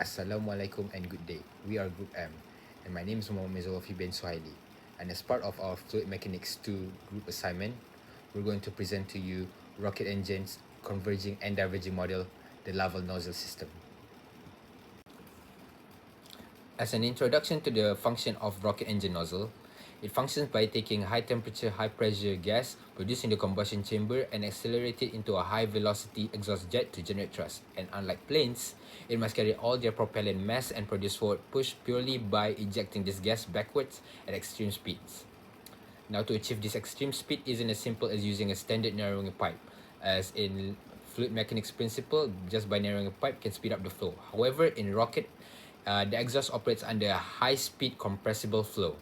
Assalamualaikum and good day. We are Group M, and my name is Mohammed Zulfi bin Suhaili. And as part of our Fluid Mechanics 2 group assignment, we're going to present to you rocket engines converging and diverging model, the Laval nozzle system. As an introduction to the function of rocket engine nozzle, it functions by taking high temperature, high pressure gas produced in the combustion chamber and accelerate it into a high velocity exhaust jet to generate thrust. And unlike planes, it must carry all their propellant mass and produce forward push purely by ejecting this gas backwards at extreme speeds. Now, to achieve this extreme speed isn't as simple as using a standard narrowing pipe, as in fluid mechanics principle, just by narrowing a pipe can speed up the flow. However, in rocket, the exhaust operates under a high-speed compressible flow,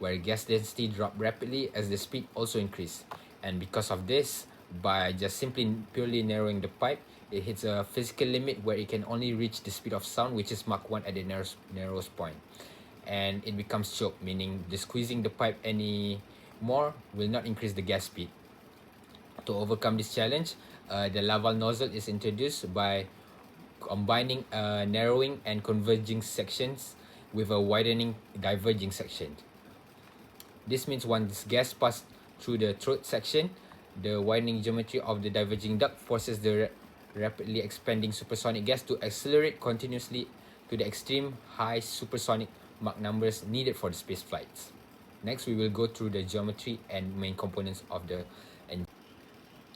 where gas density drops rapidly as the speed also increases. And because of this, by just simply purely narrowing the pipe, it hits a physical limit where it can only reach the speed of sound, which is Mach 1 at the narrowest point. And it becomes choke, meaning the squeezing the pipe any more will not increase the gas speed. To overcome this challenge, the Laval nozzle is introduced by combining narrowing and converging sections with a widening diverging section. This means once gas passes through the throat section, the widening geometry of the diverging duct forces the rapidly expanding supersonic gas to accelerate continuously to the extreme high supersonic Mach numbers needed for the space flights. Next, we will go through the geometry and main components of the engine.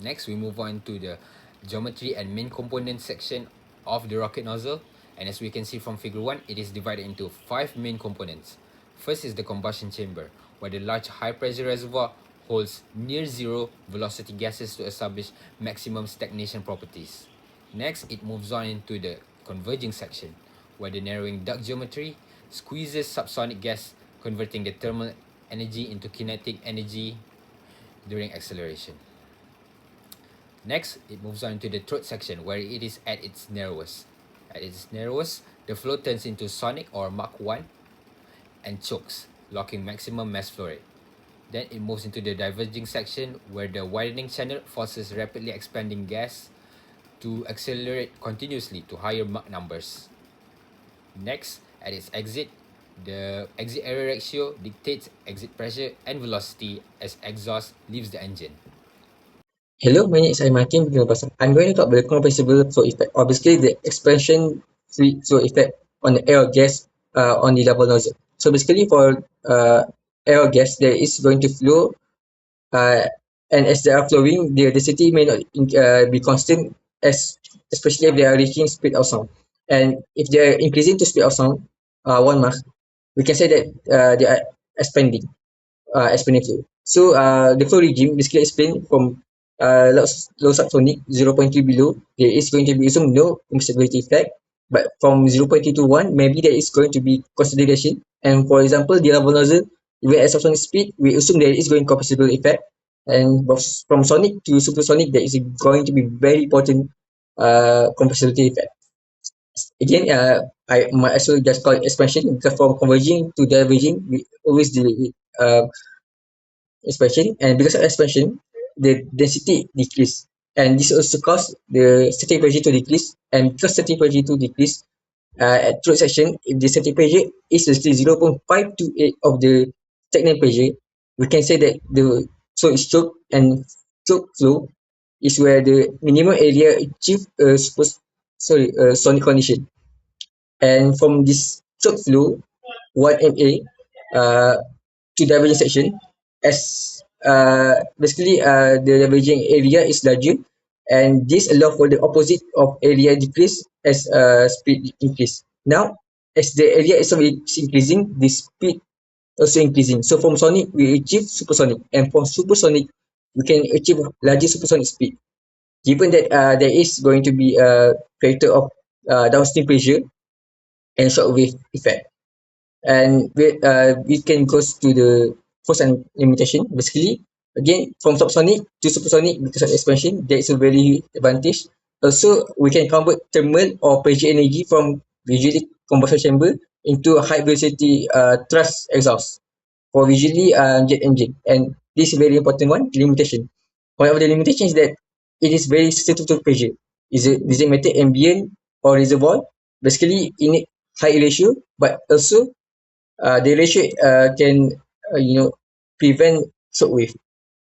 Next, we move on to the geometry and main component section of the rocket nozzle. And as we can see from figure 1, it is divided into 5 main components. First is the combustion chamber, where the large high pressure reservoir holds near zero velocity gases to establish maximum stagnation properties. Next, it moves on into the converging section, where the narrowing duct geometry squeezes subsonic gas, converting the thermal energy into kinetic energy during acceleration. Next, it moves on to the throat section, where it is at its narrowest. At its narrowest, the flow turns into sonic or Mach 1 and chokes, locking maximum mass flow rate. Then it moves into the diverging section, where the widening channel forces rapidly expanding gas to accelerate continuously to higher Mach numbers. Next, at its exit, the exit error ratio dictates exit pressure and velocity as exhaust leaves the engine. Hello, my name is Martin. I'm going to talk about the compressible flow effect, or basically the expansion free flow effect on the air or gas on the double nozzle. So basically for air or gas, there is going to flow, uh, and as they are flowing, the density may not be constant, especially if they are reaching speed of sound. And if they are increasing to speed of sound, 1 Mach, we can say that they are expanding expanding flow. So the flow regime basically explained from low subsonic 0.3 below, there is going to be assumed no instability effect. But from 0.3 to 1, maybe there is going to be consolidation. And for example, the level nozzle, even at subsonic speed, we assume there is going compressible effect. And from sonic to supersonic, there is going to be very important compressibility effect. Again, I might as well just call it expansion, because from converging to diverging, we always deal with expansion, and because of expansion the density decrease, and this also cause the setting pressure to decrease. And because setting pressure to decrease at throat section, if the setting pressure is actually 0.528 of the stagnant pressure, we can say that the flow is choke, and choke flow is where the minimum area achieve a sonic condition. And from this choke flow 1 MA to diverging section, as basically the diverging area is larger, and this allow for the opposite of area decrease as speed increase. Now as the area itself is increasing, the speed also increasing. So from sonic we achieve supersonic, and from supersonic we can achieve larger supersonic speed, given that there is going to be a factor of downstream pressure and shockwave effect. And we can go to the force and limitation. Basically, again, from subsonic to supersonic, because of expansion, there is a very advantage. Also, we can convert thermal or pressure energy from usually combustion chamber into a high velocity thrust exhaust for usually jet engine. And this is very important one, limitation. One of the limitations is that it is very sensitive to pressure. Does it matter ambient or reservoir? basically it need high ratio, but also the ratio can prevent soak wave,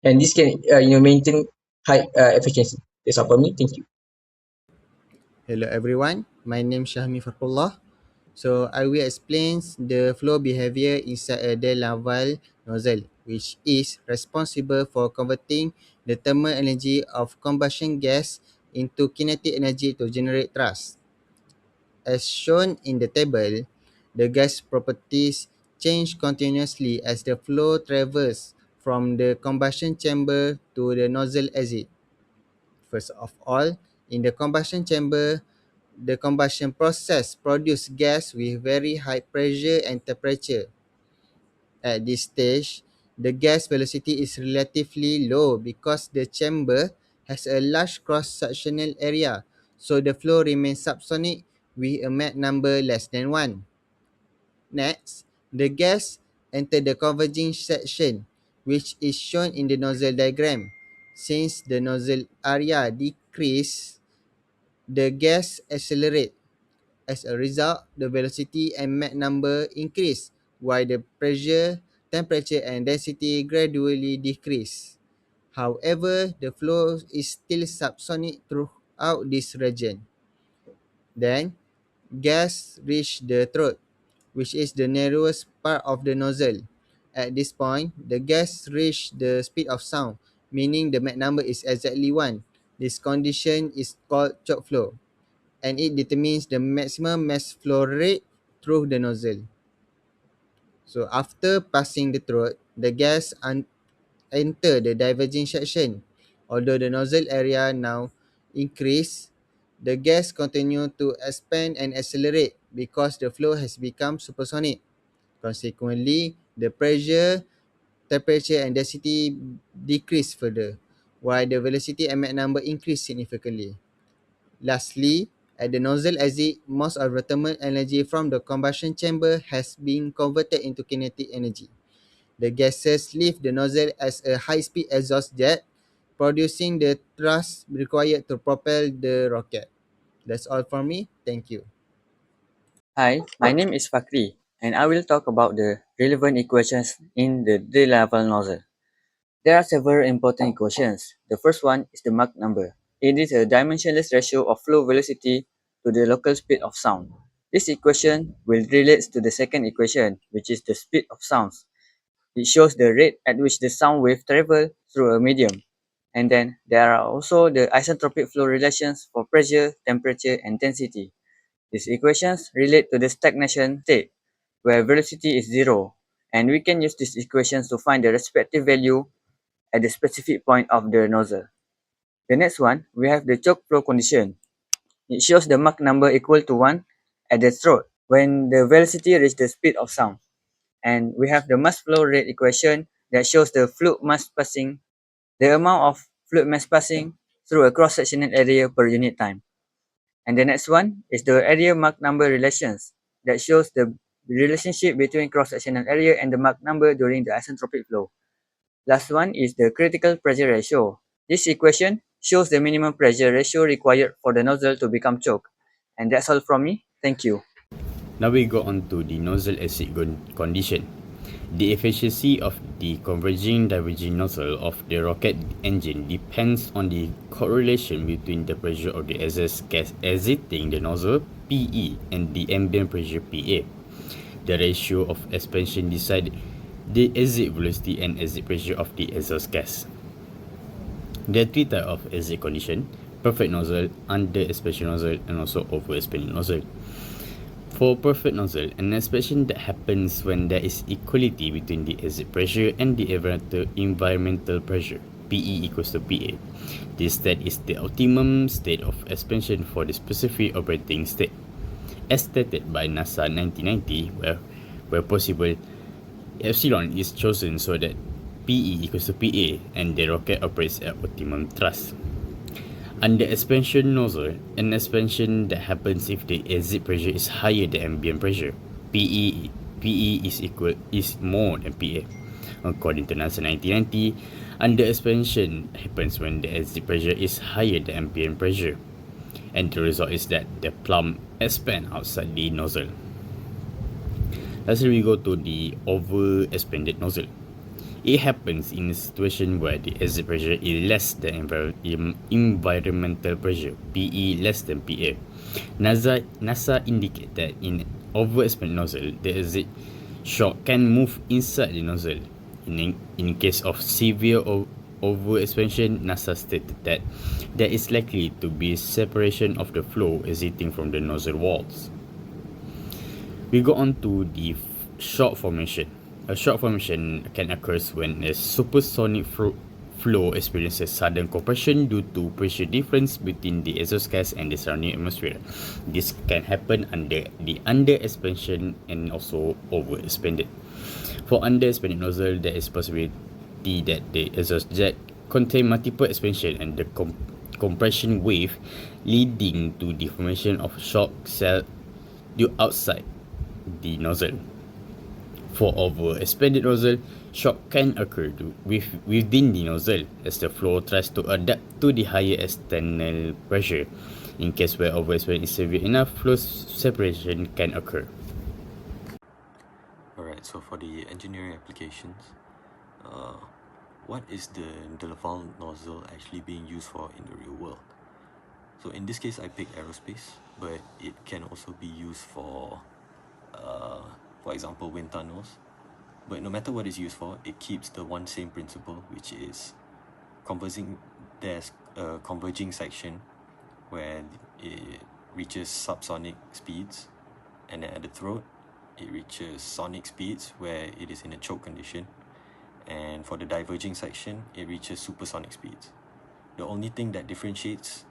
and this can maintain high efficiency. That's all for me. Thank you. Hello everyone, my name is Shahmi Farkullah. So I will explain the flow behavior inside a De Laval nozzle, which is responsible for converting the thermal energy of combustion gas into kinetic energy to generate thrust. As shown in the table, the gas properties change continuously as the flow travels from the combustion chamber to the nozzle exit. First of all, in the combustion chamber, the combustion process produces gas with very high pressure and temperature. At this stage, the gas velocity is relatively low because the chamber has a large cross-sectional area, so the flow remains subsonic with a Mach number less than 1. Next, the gas enter the converging section, which is shown in the nozzle diagram. Since the nozzle area decrease, the gas accelerate. As a result, the velocity and Mach number increase, while the pressure, temperature, and density gradually decrease. However, the flow is still subsonic throughout this region. Then, gas reach the throat, which is the narrowest part of the nozzle. At this point, the gas reach the speed of sound, meaning the Mach number is exactly 1. This condition is called choke flow, and it determines the maximum mass flow rate through the nozzle. So after passing the throat, the gas enter the diverging section. Although the nozzle area now increase, the gas continue to expand and accelerate because the flow has become supersonic. Consequently, the pressure, temperature, and density decrease further, while the velocity and Mach number increase significantly. Lastly, at the nozzle exit, most of the thermal energy from the combustion chamber has been converted into kinetic energy. The gases leave the nozzle as a high-speed exhaust jet, producing the thrust required to propel the rocket. That's all from me. Thank you. Hi, my name is Fakri, and I will talk about the relevant equations in the D-level nozzle. There are several important equations. The first one is the Mach number. It is a dimensionless ratio of flow velocity to the local speed of sound. This equation will relate to the second equation, which is the speed of sounds. It shows the rate at which the sound wave travels through a medium. And then there are also the isentropic flow relations for pressure, temperature, and density. These equations relate to the stagnation state, where velocity is zero, and we can use these equations to find the respective value at the specific point of the nozzle. The next one, we have the choke flow condition. It shows the Mach number equal to 1 at the throat when the velocity reaches the speed of sound. And we have the mass flow rate equation that shows the fluid mass passing, the amount of fluid mass passing through a cross-sectional area per unit time. And the next one is the area Mach number relations that shows the relationship between cross-sectional area and the Mach number during the isentropic flow. Last one is the critical pressure ratio. This equation shows the minimum pressure ratio required for the nozzle to become choked. And that's all from me. Thank you. Now we go on to the nozzle exit condition. The efficiency of the converging-diverging nozzle of the rocket engine depends on the correlation between the pressure of the exhaust gas exiting the nozzle, PE, and the ambient pressure, PA. The ratio of expansion decides the exit velocity and exit pressure of the exhaust gas. There are three types of exit condition: perfect nozzle, under expansion nozzle, and also over expanded nozzle. For perfect nozzle, an expansion that happens when there is equality between the exit pressure and the environmental pressure, PE equals to PA. This state is the optimum state of expansion for the specific operating state. As stated by NASA 1990, where possible, epsilon is chosen so that PE equals to PA and the rocket operates at optimum thrust. Under expansion nozzle, an expansion that happens if the exit pressure is higher than ambient pressure, PE is more than PA. According to NASA 1990, under expansion happens when the exit pressure is higher than ambient pressure. and the result is that the plum expand outside the nozzle. Lastly, we go to the over-expanded nozzle. It happens in a situation where the exit pressure is less than environmental pressure, PE less than PA. NASA indicate that in overexpanded nozzle, the exit shock can move inside the nozzle. In case of severe overexpansion, NASA stated that there is likely to be separation of the flow exiting from the nozzle walls. We go on to the shock formation. A shock formation can occur when a supersonic flow experiences sudden compression due to pressure difference between the exhaust gas and the surrounding atmosphere. This can happen under the under-expansion and also over-expanded. For under-expanded nozzle, there is possibility that the exhaust jet contain multiple expansion and the compression wave leading to the formation of shock cell outside the nozzle. For overexpanded nozzle, shock can occur within the nozzle as the flow tries to adapt to the higher external pressure. In case where overexpansion is severe enough, flow separation can occur. Alright, so for the engineering applications, what is the Laval nozzle actually being used for in the real world? So in this case, I picked aerospace, but it can also be used for example, wind tunnels. But no matter what it's used for, it keeps the one same principle, which is there's a converging section where it reaches subsonic speeds, and then at the throat, it reaches sonic speeds where it is in a choke condition, and for the diverging section, it reaches supersonic speeds. The only thing that differentiates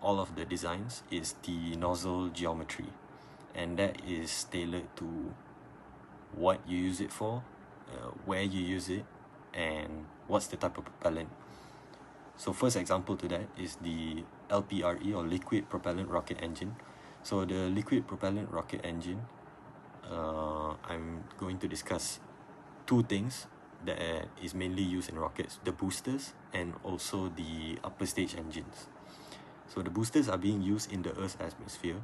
all of the designs is the nozzle geometry, and that is tailored to what you use it for, where you use it, and what's the type of propellant. So first example to that is the LPRE, or liquid propellant rocket engine. So the liquid propellant rocket engine, I'm going to discuss two things that is mainly used in rockets: the boosters and also the upper stage engines. So the boosters are being used in the Earth's atmosphere,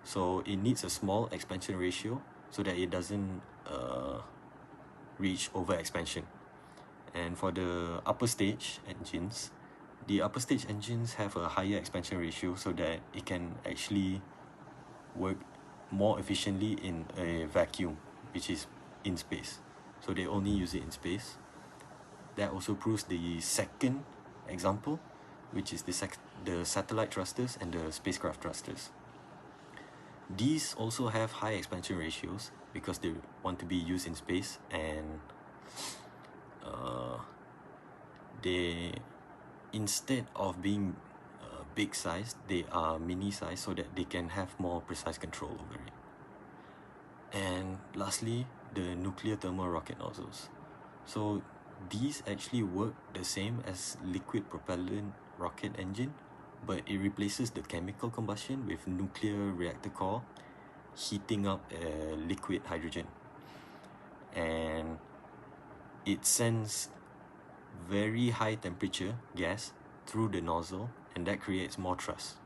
so it needs a small expansion ratio so that it doesn't reach overexpansion. And for the upper stage engines, the upper stage engines have a higher expansion ratio so that it can actually work more efficiently in a vacuum, which is in space. So they only use it in space. That also proves the second example, which is the satellite thrusters and the spacecraft thrusters. These also have high expansion ratios because they want to be used in space, and they, instead of being big size, they are mini size so that they can have more precise control over it. And lastly, the nuclear thermal rocket nozzles. So these actually work the same as liquid propellant rocket engine, but it replaces the chemical combustion with nuclear reactor core heating up liquid hydrogen, and it sends very high temperature gas through the nozzle, and that creates more thrust.